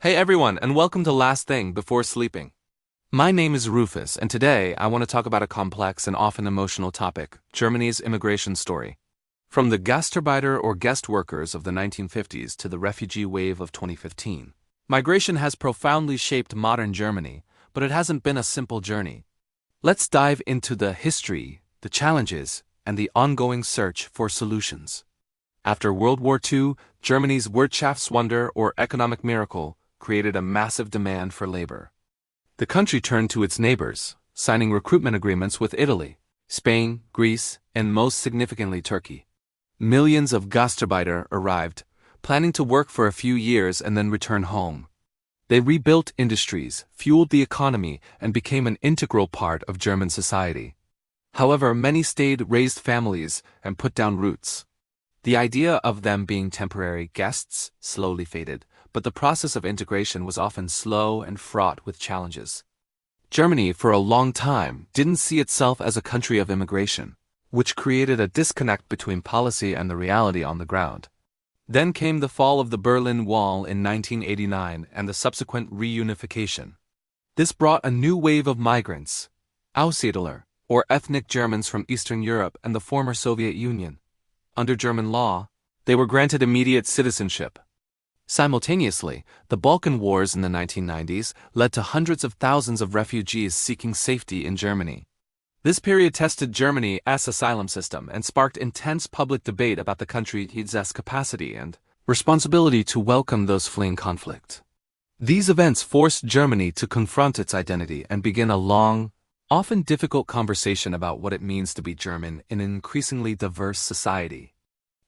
Hey everyone, and welcome to Last Thing Before Sleeping. My name is Rufus, and today I want to talk about a complex and often emotional topic: Germany's immigration story. From the Gastarbeiter or guest workers of the 1950s to the refugee wave of 2015, migration has profoundly shaped modern Germany, but it hasn't been a simple journey. Let's dive into the history, the challenges, and the ongoing search for solutions. After World War II, Germany's Wirtschaftswunder or economic miracle created a massive demand for labor. The country turned to its neighbors, signing recruitment agreements with Italy, Spain, Greece, and most significantly Turkey. Millions of Gastarbeiter arrived, planning to work for a few years and then return home. They rebuilt industries, fueled the economy, and became an integral part of German society. However, many stayed, raised families, and put down roots. The idea of them being temporary guests slowly faded, but the process of integration was often slow and fraught with challenges. Germany, for a long time, didn't see itself as a country of immigration, which created a disconnect between policy and the reality on the ground. Then came the fall of the Berlin Wall in 1989 and the subsequent reunification. This brought a new wave of migrants, Aussiedler, or ethnic Germans from Eastern Europe and the former Soviet Union. Under German law, they were granted immediate citizenship. Simultaneously, the Balkan Wars in the 1990s led to hundreds of thousands of refugees seeking safety in Germany. This period tested Germany's asylum system and sparked intense public debate about the country's capacity and responsibility to welcome those fleeing conflict. These events forced Germany to confront its identity and begin a long, often difficult conversation about what it means to be German in an increasingly diverse society.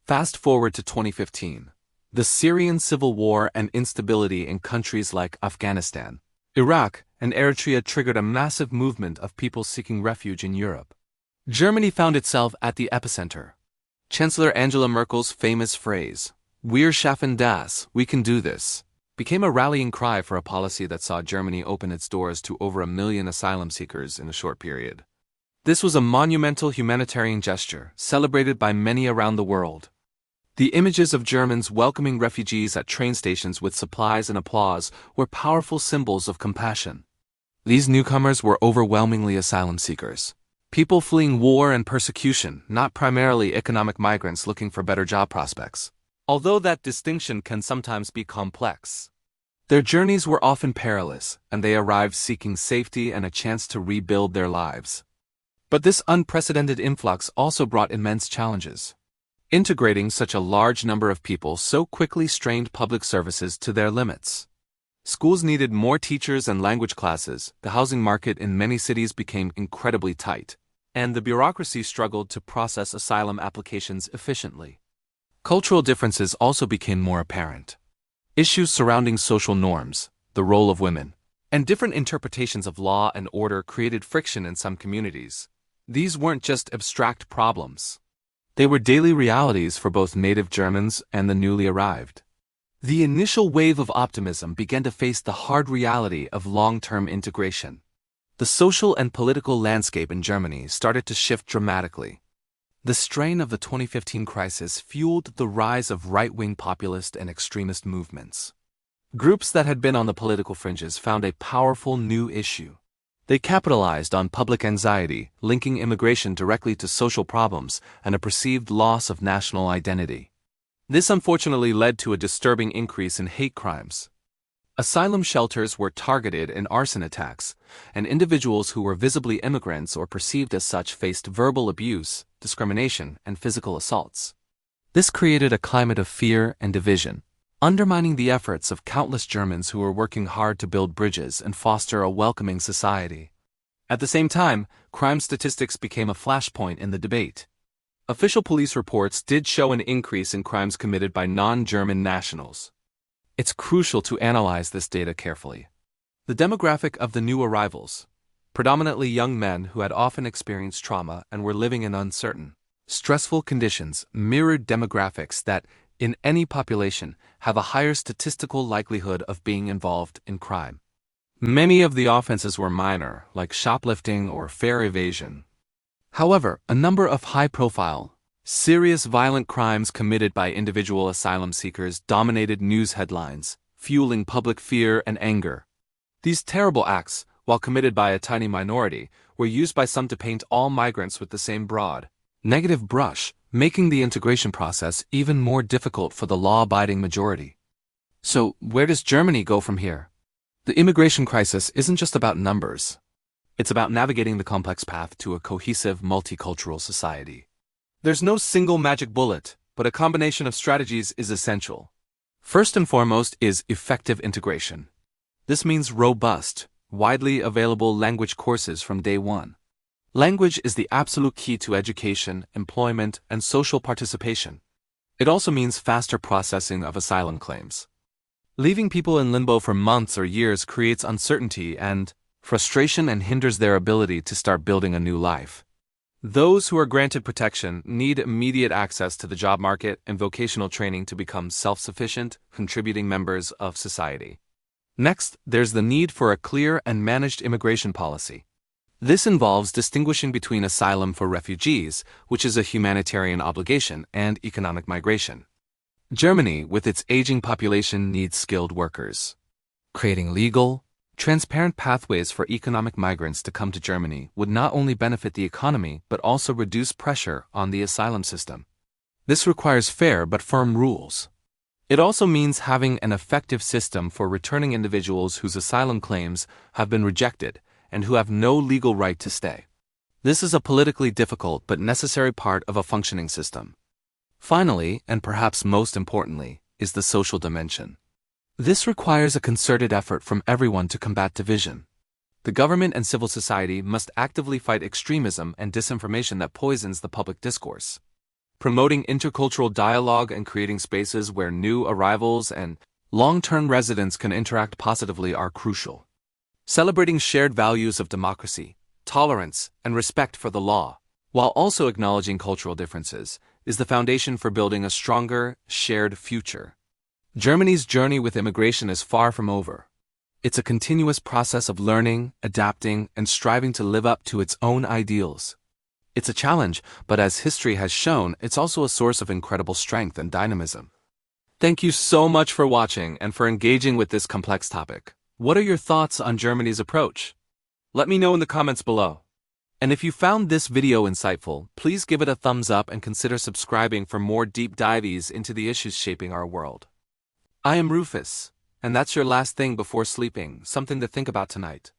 Fast forward to 2015. The Syrian civil war and instability in countries like Afghanistan, Iraq, and Eritrea triggered a massive movement of people seeking refuge in Europe. Germany found itself at the epicenter. Chancellor Angela Merkel's famous phrase, "Wir schaffen das, we can do this," became a rallying cry for a policy that saw Germany open its doors to over 1 million asylum seekers in a short period. This was a monumental humanitarian gesture, celebrated by many around the world. The images of Germans welcoming refugees at train stations with supplies and applause were powerful symbols of compassion. These newcomers were overwhelmingly asylum seekers, people fleeing war and persecution, not primarily economic migrants looking for better job prospects. Although that distinction can sometimes be complex. Their journeys were often perilous, and they arrived seeking safety and a chance to rebuild their lives. But this unprecedented influx also brought immense challenges. Integrating such a large number of people so quickly strained public services to their limits. Schools needed more teachers and language classes, the housing market in many cities became incredibly tight, and the bureaucracy struggled to process asylum applications efficiently. Cultural differences also became more apparent. Issues surrounding social norms, the role of women, and different interpretations of law and order created friction in some communities. These weren't just abstract problems. They were daily realities for both native Germans and the newly arrived. The initial wave of optimism began to face the hard reality of long-term integration. The social and political landscape in Germany started to shift dramatically. The strain of the 2015 crisis fueled the rise of right-wing populist and extremist movements. Groups that had been on the political fringes found a powerful new issue. They capitalized on public anxiety, linking immigration directly to social problems and a perceived loss of national identity. This unfortunately led to a disturbing increase in hate crimes. Asylum shelters were targeted in arson attacks, and individuals who were visibly immigrants or perceived as such faced verbal abuse, discrimination, and physical assaults. This created a climate of fear and division, undermining the efforts of countless Germans who were working hard to build bridges and foster a welcoming society. At the same time, crime statistics became a flashpoint in the debate. Official police reports did show an increase in crimes committed by non-German nationals. It's crucial to analyze this data carefully. The demographic of the new arrivals, predominantly young men who had often experienced trauma and were living in uncertain, stressful conditions, mirrored demographics that, in any population, have a higher statistical likelihood of being involved in crime. Many of the offenses were minor, like shoplifting or fare evasion. However, a number of high-profile, serious violent crimes committed by individual asylum seekers dominated news headlines, fueling public fear and anger. These terrible acts, while committed by a tiny minority, were used by some to paint all migrants with the same broad, negative brush, making the integration process even more difficult for the law-abiding majority. So, where does Germany go from here? The immigration crisis isn't just about numbers. It's about navigating the complex path to a cohesive, multicultural society. There's no single magic bullet, but a combination of strategies is essential. First and foremost is effective integration. This means robust, widely available language courses from day one. Language is the absolute key to education, employment, and social participation. It also means faster processing of asylum claims. Leaving people in limbo for months or years creates uncertainty and frustration and hinders their ability to start building a new life. Those who are granted protection need immediate access to the job market and vocational training to become self-sufficient, contributing members of society. Next, there's the need for a clear and managed immigration policy. This involves distinguishing between asylum for refugees, which is a humanitarian obligation, and economic migration. Germany, with its aging population, needs skilled workers. Creating legal, transparent pathways for economic migrants to come to Germany would not only benefit the economy but also reduce pressure on the asylum system. This requires fair but firm rules. It also means having an effective system for returning individuals whose asylum claims have been rejected and who have no legal right to stay. This is a politically difficult but necessary part of a functioning system. Finally, and perhaps most importantly, is the social dimension. This requires a concerted effort from everyone to combat division. The government and civil society must actively fight extremism and disinformation that poisons the public discourse. Promoting intercultural dialogue and creating spaces where new arrivals and long-term residents can interact positively are crucial. Celebrating shared values of democracy, tolerance, and respect for the law, while also acknowledging cultural differences, is the foundation for building a stronger, shared future. Germany's journey with immigration is far from over. It's a continuous process of learning, adapting, and striving to live up to its own ideals. It's a challenge, but as history has shown, it's also a source of incredible strength and dynamism. Thank you so much for watching and for engaging with this complex topic. What are your thoughts on Germany's approach? Let me know in the comments below. And if you found this video insightful, please give it a thumbs up and consider subscribing for more deep dives into the issues shaping our world. I am Rufus, and that's your last thing before sleeping, something to think about tonight.